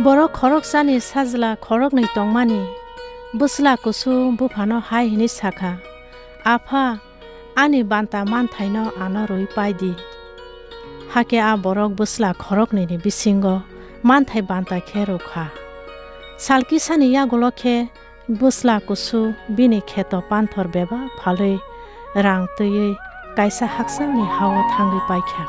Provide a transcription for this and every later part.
Borok khorok sani sajla khorok ni tongmani busla kusu bufano hai hini sakha apha ani banta manthaino ano roi paidi hake a borok busla khorok ni bisingo manthai banta khero kha salki sani ya golokhe busla kusu bini kheto panthor beba phaloi rang tui kaisa haksa ni hawo thangi paikha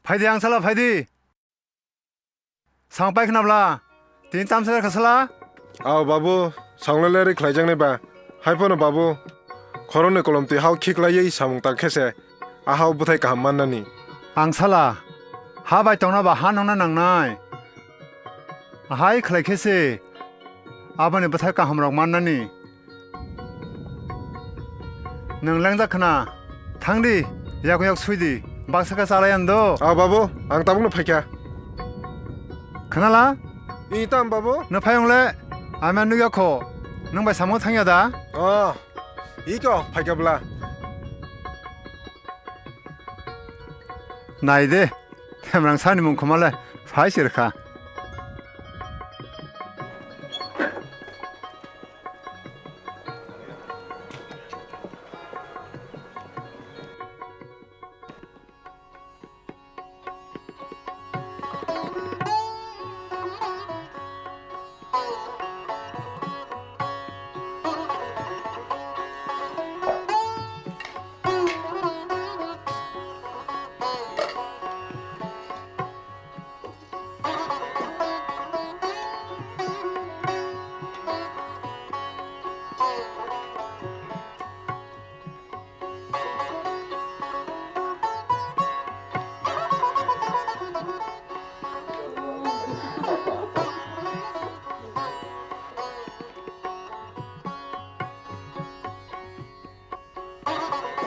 Phai di ang sala phai di sang pai khnabla tin tam sala khasala aw babu sanglele ri khlaijang ne ba haipono babu khorone kolomti haw khiklai ei samung ta khese a haw buthai kaham mannani ang sala ha bai tongna ba ha nongna nangnai hai khlai khese abane buthai kaham rok mannani nang langja khna thangdi yak suidi baksa salayando aw babu ang tabung no phaikya khnala itam babu no phayongle aman nu yakho nang bai samung thangyada iko phaikabla naide temrang sani mung khomale phai sirkha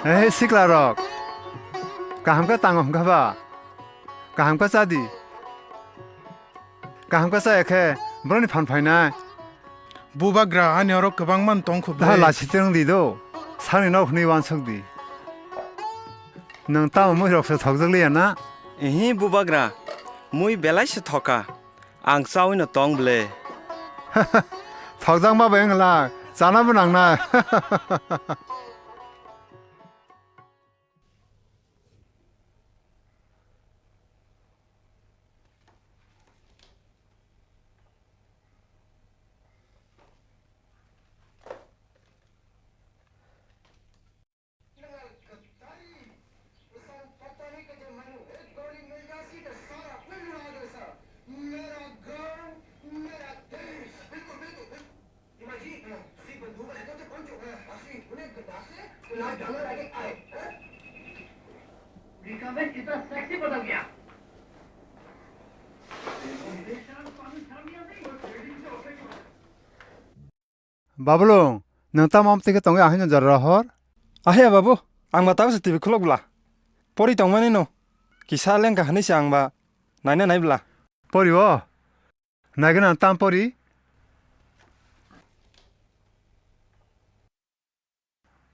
Eh siklarok kaham ka tangom ka ba kaham ka sadi kaham ka sa ekhe broni phan phaina bubagra anyorok kabangman tongkhu da la chiteng di do sani no phni wan sok di nang ta mo rok sa thok jali na ehi bubagra mui belai se thoka ang sawin tong ble thok jang ma beng la 자나부 낭나. 바블롱, 너타 맘때게 똥에 아히는 자라 헐? Ahya babu, ang mataw sa TV kulog bla. Pori tong manino. Kisaleng ka hani siang ba. Naina nai bla. 버리워. 나게는 땀 버리.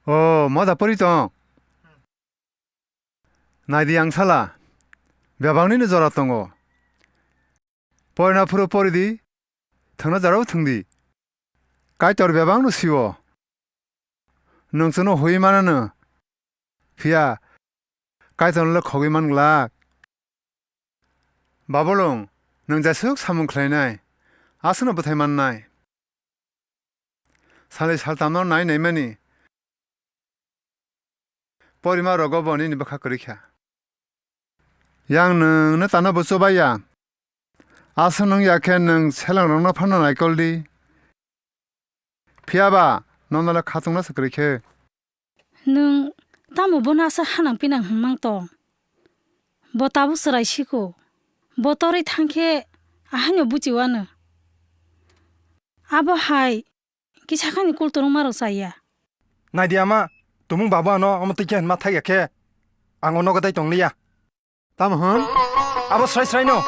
뭐다 버리똥. 나이디 양살라. 몇방니는 저랬던 거. 버리나 프로 버리디. 腾자라고 腾디. 까이터로 몇방노 쉬워. 능선은 호이만하는. 비야. 까이터는 거기만 글락. 바블롱. 능자석 사문 클레나이. 아스는 부터 만나이. 살이 살담노 나이 내면이. 버리마 러거버니 니버카 그리캬. 양능은 따나 부숴봐야. 아스는 약해는 셀랑랑나 파는 아이걸리. 피아바 너나라 카통나서 그렇게. 능 따모 보나서 하낭 피낭 흥망똥. 보타부 쓰라이시고. 보토리 탕케 아하뇨 부지와는. 아버 하이 기차칸이 꼴도롱 마로사야. Naidi ama, tumung babu ano amatikian matai yake. Ang ono katay tong liya. 땀은? Abo sray no.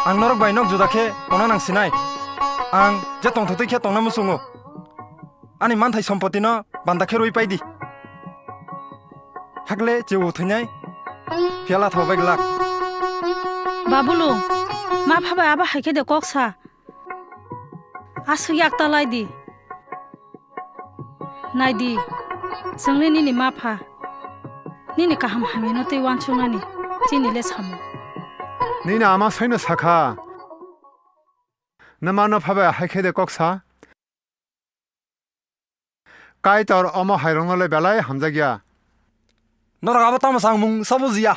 Ang norok bay nok judake ono nang sinay. Ang jatong thotoy kya tong namusungo. Ani mantai sompoti no bandake roi paidi. Hagle jewo thanyay. Piala thawbay glak. 바블로 마 파바 아바 하이케데 꼭사 아스 약달라이디 나이디 성레니니 마파 니니 까함 하미노 때 완충하니 지니레 사모 니네 아마 서있는 사카. 너만은 파베 하이케데 꼭사. 까이터 어머 하이롱널레 벨라의 함작이야. Norok abo tama sang mung sabuziya.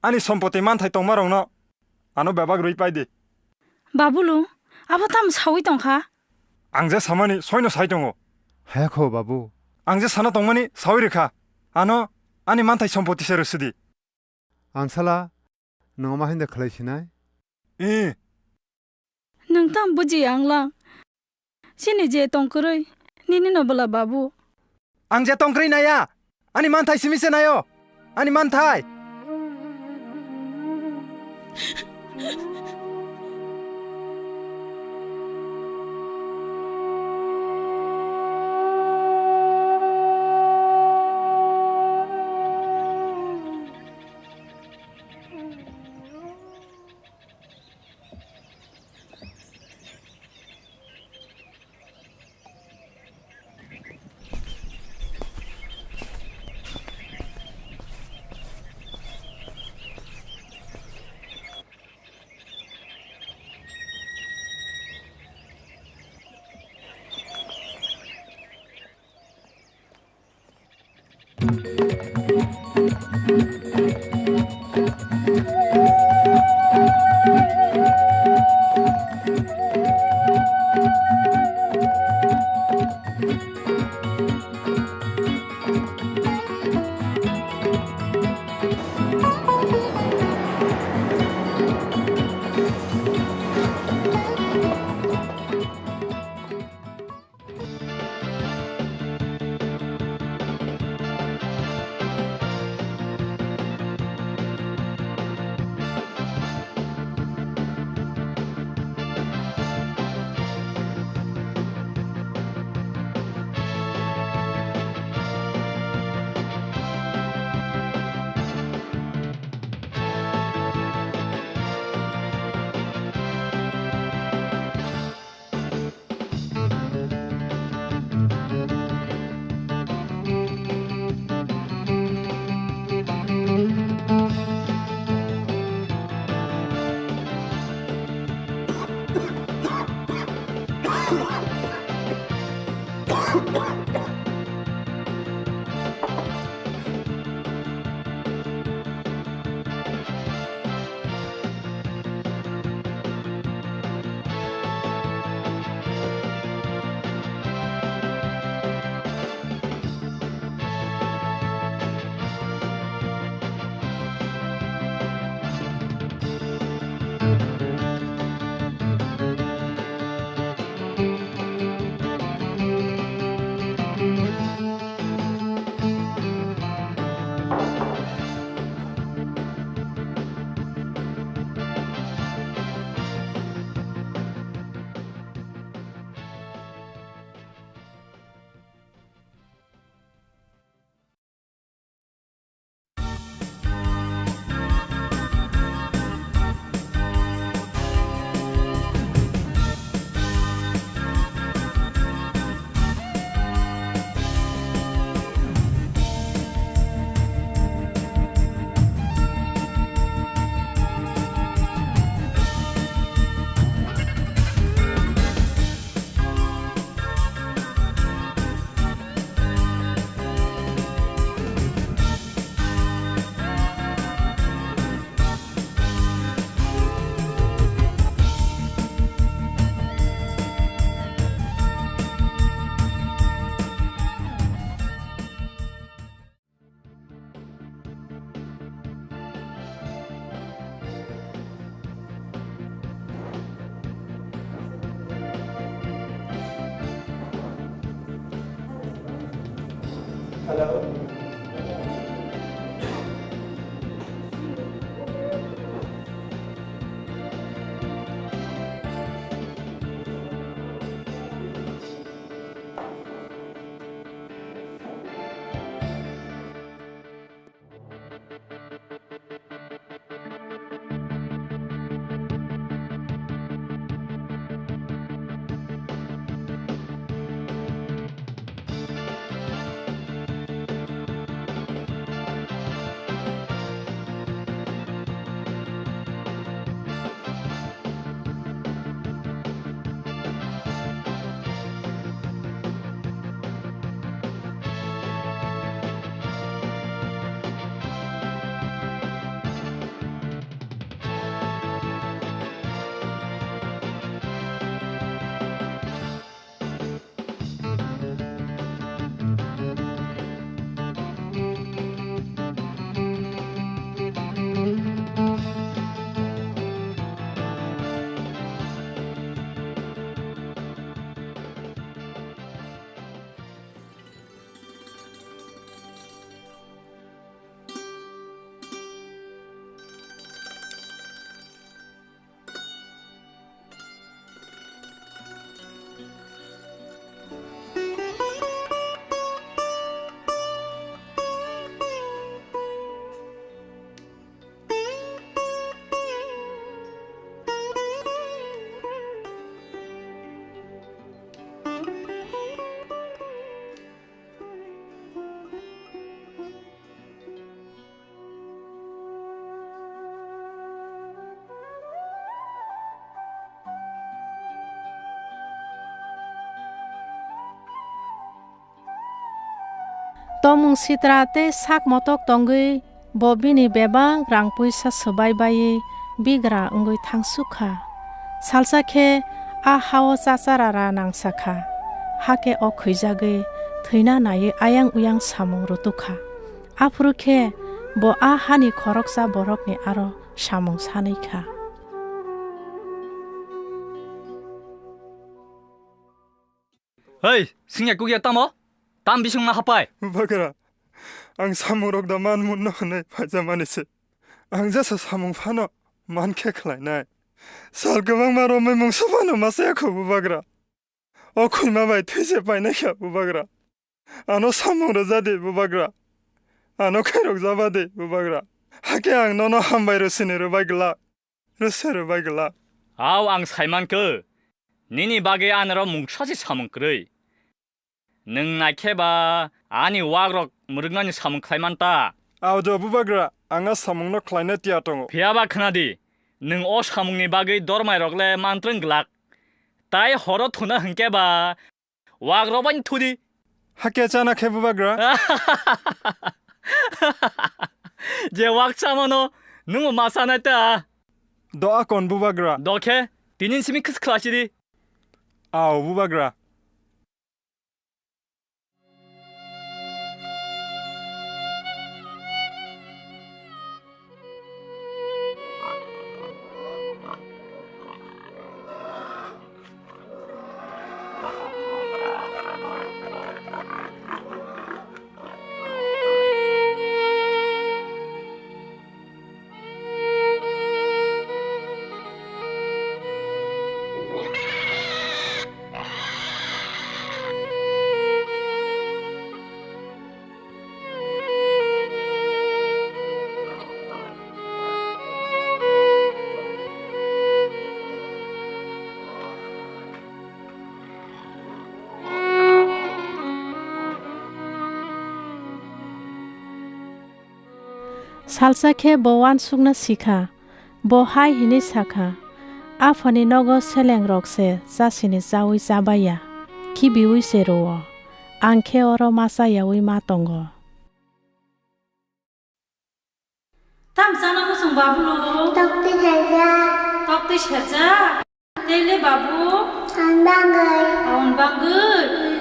Ani sompoti mantai tong marong no. Ano babag roi paidi. 바블로 아바 탐 사위 똥카 Angje samani soino saitongo. 하야코 바부. Angje sana tongmani sawirika. Ano ani mantai sompoti serusidi. 안살라. 너마 힌데 클레시나이. 이 능탐 부지 양랑 신이 제 똥그르이 니니 너블라 바부 Angje tongkri naya. Ani mantai simise nayo. Ani mantai. Tomung sitrate sak motok tongui bobini beba rang puisa sebai bayi bigra ungui tangsuka. Salsa ke a hao sasarara nangsaka. Hake o khuijagui thina nayi ayang uyang samung rutuka. Apuru ke bo a hani khoroksa borokni aro samung sanika. Hei, singnya kugia tamo? Tam bisung ma hapai. Bubagra, ang samurok da man munno nei pajamanise. Ang jasa samung phano man ke khlainai. Sal gawang maro mai mung sabano masaya ko bubagra. O khoi ma bai these pai na kya bubagra. Ano samung ro jade bubagra. Ano khairok jabade bubagra. Hake ang nono hambai ro sine ro bagla. Ro ser bagla. Aw ang saiman ke. Nini bage anaro mungsa지 samung krai. Nung naikeba ani wagrok murugani samung klaimanta. Aw jo bubagra anga samung no klaina tia tongo. Phiaba khnadi. Nung o samungni bage dormai rogle mantreng glak. ताई हर थुना हंकेबा वाग्रबान थुदी हाके जाना खे बुबाग्रा जे वाग चामनो नों मासानायता द आकन बुबाग्रा दखे दिनिसिमी खस क्लासिदी आव बुबाग्रा Salsakhe bowan sugna sikha bo hai hini sakha afani nogo seleng rokse jasini jawi jabaya kibiwi sero angkhe oro masa yawi matongo tam sana musung babu lo tokti serja tele babu aun bangai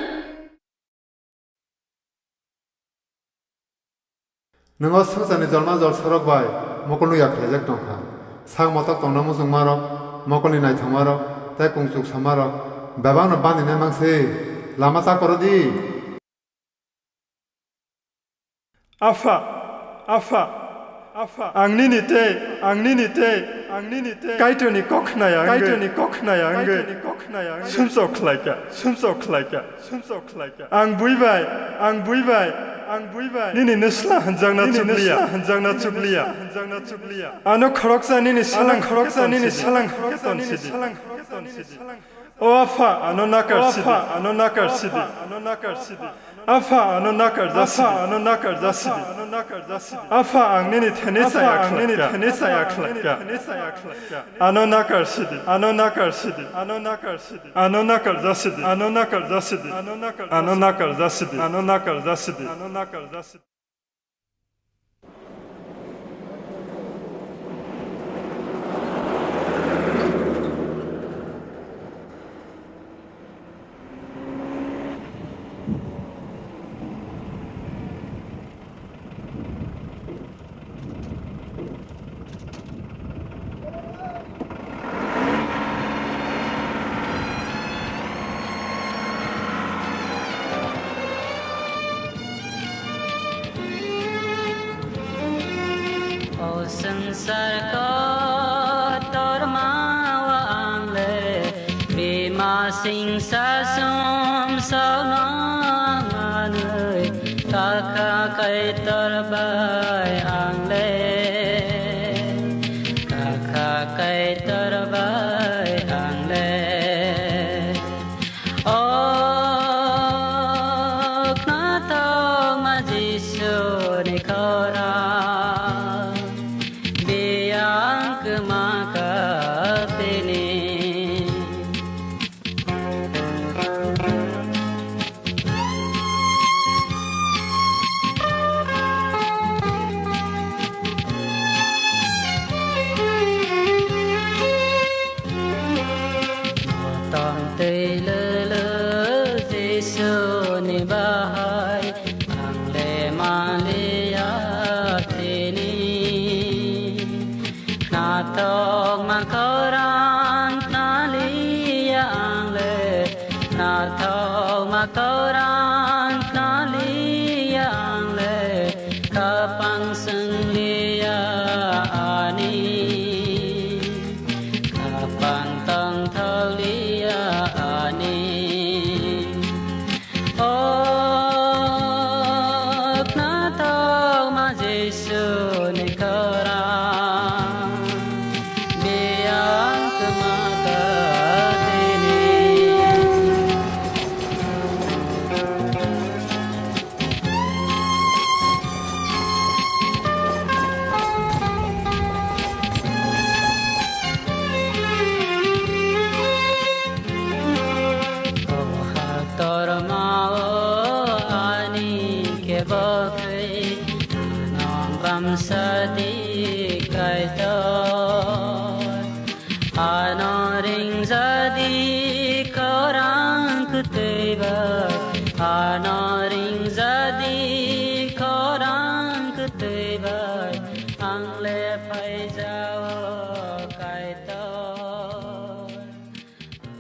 नोंगो संसारनि जलमा जल सरक बाय मकलनु याख्लायजाक दंखा सां मtak tongna musung marok मकलनि नायथां marok tai kungsuk samarok babangno banine mangse lama ta korodi afa angni nite kaitoni kokhnaya sumsok khlaika ang buibai nini nesla hanjangna chukliya ano khoroksa nini salang keton sidi o afa ano nakar sidi afa ano nakar jasidi afa ang nini tenisa yakhlaka ano nakar sidi संसार को तोर मावा आंगले बीमा सिंह सासुम सौनांगाने काका कै तोर बाय आंगले काका कै तोर बाय आंगले ओ नातो मजिसो निखरा ring jadi korang kuteba ano ring jadi korang kuteba ang le phai jao kai to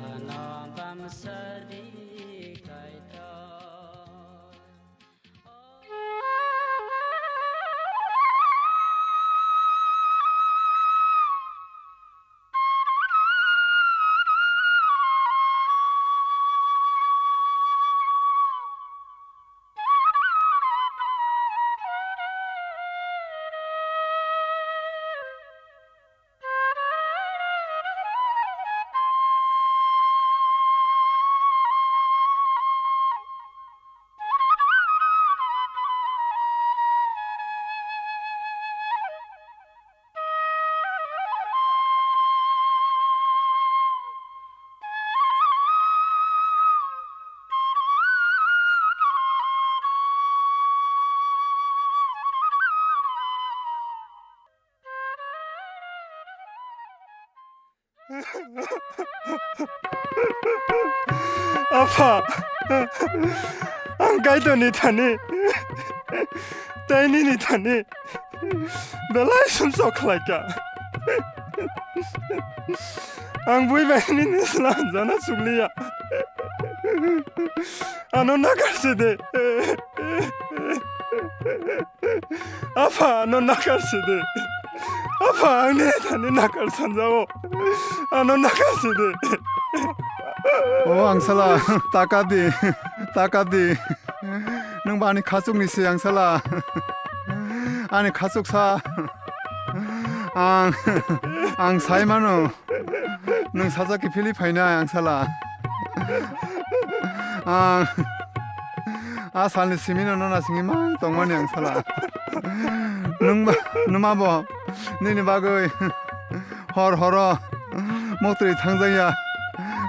ano bam sadi kai to 아파. 안 가이더니 타니. 따이니니 타니. 벨라이 숨속 클라이까. 안 부이베니 슬란자나 술리야. 아노 나갈세데. 아파 너 나갈세데. 아파 안에 타니 나갈 산자오. 아노 나갈세데. 앙살라 따까디 능 바니 가족니스 앙살라 아니 가족사 앙 사이마노 능 사자키 필리파이나 앙살라 아 살리 시미노 너나 싱이망 똥마니 앙살라 능마보 니니 바거이 허러 목들이 당장이야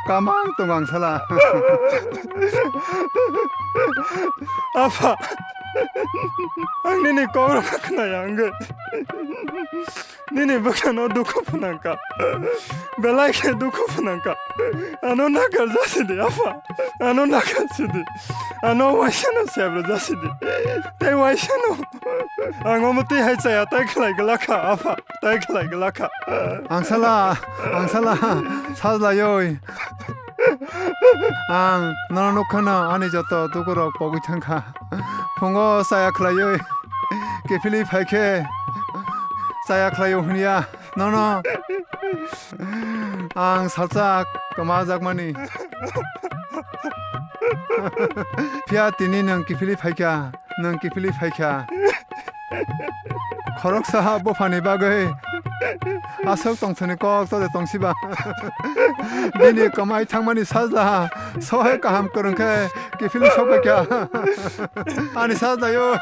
까망 똥망살라 아파 니니 거울을 바꾸나야 안그 니니 뭐가 너 두고 푸난까 벨라이게 두고 푸난까 아노 나갈 자시디 아파 아노 나갈시디 아노 와이샤노 세브로 자시디 대 와이샤노 앙오모티 하이차야 타이클라이 글라카 아파 타이클라이 글라카 앙살라 사슬라요이 앙 너는 녹화나 아니졌다 두고록 보기 창카 봉고 사야클라요이 게필리 파이케 사야클라요 훈이야 너는 앙 살짝 그마작마니 피아티니는 게필리 파이캬 는 게필리 파이캬 거럭사 보파니 바거이 아석 동선이 꼭 써대 동시바 니니 거마이 창만이 사자 서해가 함거는 게 필리 속백이야 아니 사자요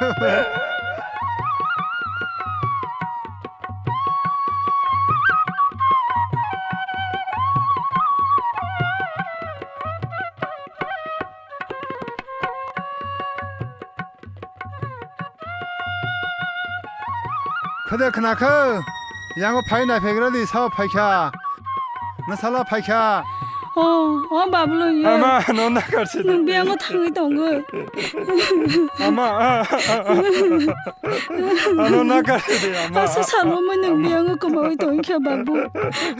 그대 그나크 양호 파이나 베그라디 사업 파이캬 나 살라 파이캬 바블로요 아마 너 나갈시디 능비양어 당이 동거 아마 너 나갈시디 아마 아서 사람은 능비양어 고마워 동이켜 바부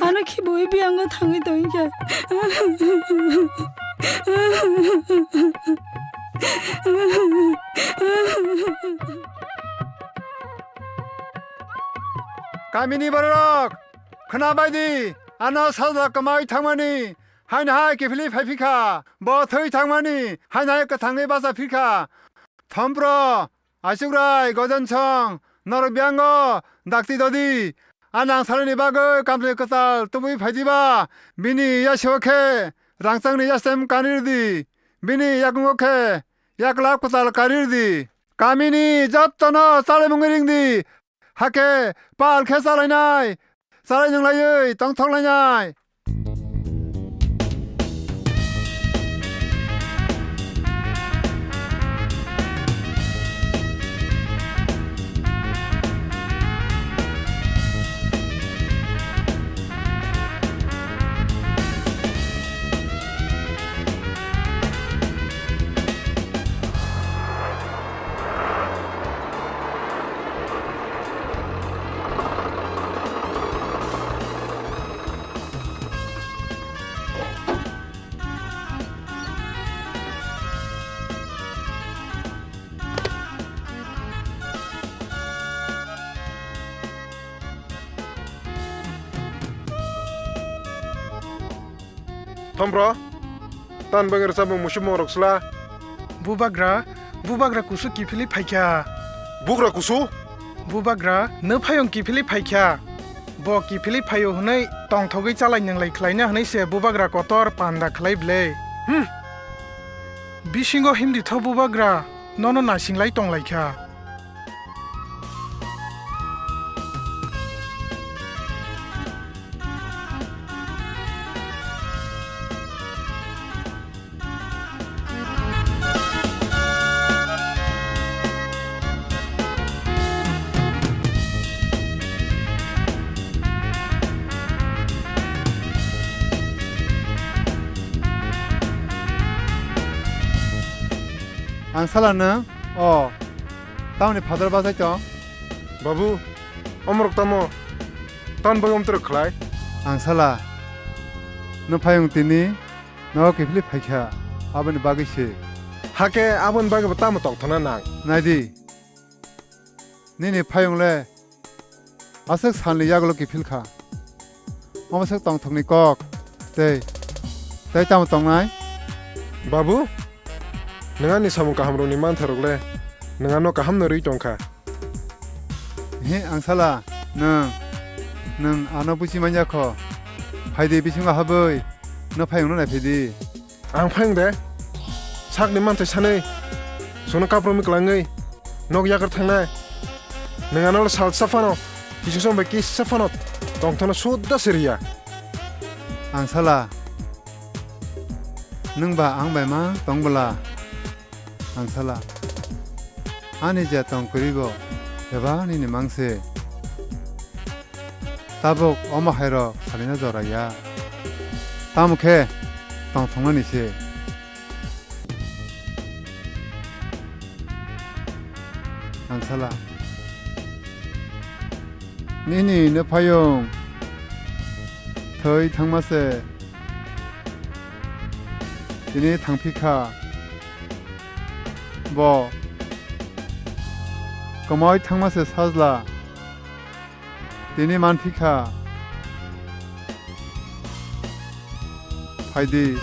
아는 키보이 비양어 당이 동이켜 까미니 버럭 크나바이디 아나 사자 까마이 탕마니 하이나 게필리 파이피카 뭐 더이 탕마니 하이나 그 당내바사 피카 텀브러 아시그라이 거전청 너로 비앙거 낙디더디 아낭 사르니 바거 깜짝 끝살 뚜부이 파이디바 미니 야시오케 랑쌍니 야셈 까니르디 미니 야궁오케 야클랍 끝살 까니르디 까미니 잣떠너 살레몽게링디 하케 빨 캐살라이나이 살라이능라이 똥통라이나이 Tombro, tan banger sabung musim morok sela. Bubagra kusu kifili paikya. Bugra kusu? Bubagra no payong kifili paikya. Bo kifili payo hunay tong thogai chalai nang lai khlaina hunay se bubagra kotor panda khlai ble. Bisingo himdi tho bubagra nono nasing lai tong lai kya. Ang salah tahu ni padal bahasa itu. Babu, omrok tamo. Tan bagom teruk khlai. Ang salah, no payung tini, no kifli paikya, aben bagi sih. Hake abon bagi betamo tok thona nang. Nadi, ni payung le, asak sanli yaglo kifil kha. Omasak tong thong ni kok, tei tamu tong nai. Babu, nengan ni samung kaham roni man tharok le. Nengan no kaham nori tongkha. Ang salah, neng ano busi manja ko. Haidi bisinga haboy, no payung no nai pedi. Ang phang de. Sak ni man thai sanai. Sono kapromi klangai. Nok yakar thangnai. Nengan no sal safano. Kisung ba kis safano. Tong thona sudda seria. Ang salah, neng ba ang ba ma tong bala. Ang salah. Ani jatong kuribo, eba ni mangse. Tabok oma hairo salina joraya. Tamukhe tong thongna ni se. Ang salah. Nini ne payong. Thoi thangmase. Dini thangpika. Bo Kamoy thangmase sajla Dini manpika Haidi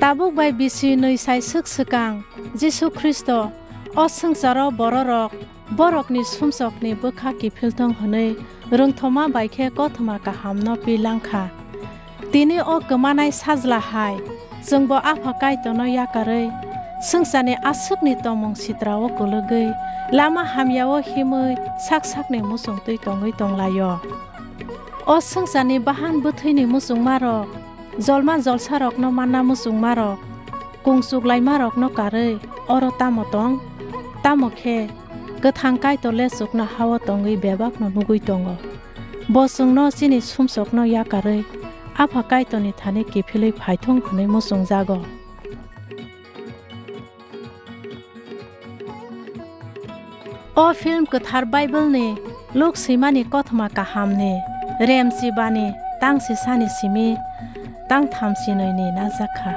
Tabuk bai bisi nui sai suk sukang Jisu Kristo o sungsaro borok ni sumsok ni bukha ki philtong honei rungthoma bai khe kothoma ka hamno pilangkha tini o gmanai sajla hai jungbo apha kai tono yakarei sungsane asuk ni tomong sitrao kulugei lama hamyao himui sak ni musung tui tongoi tonglayo o sungsane bahan buthui ni musung maro Zolma jolsarok no manna musung marok kungsuk lai marok no karei oro tamotong tamokhe gathang kai to lesuk na hawa tongui bebak no nugui tongo bosung no sini sumsok no yakarei apha kai to ni thane kifilei phaithong khone musung jago o film kathar bible ni lok simani kothma kaham ni rem sibani tang si sani simi Tang tham sinoi ni na zakha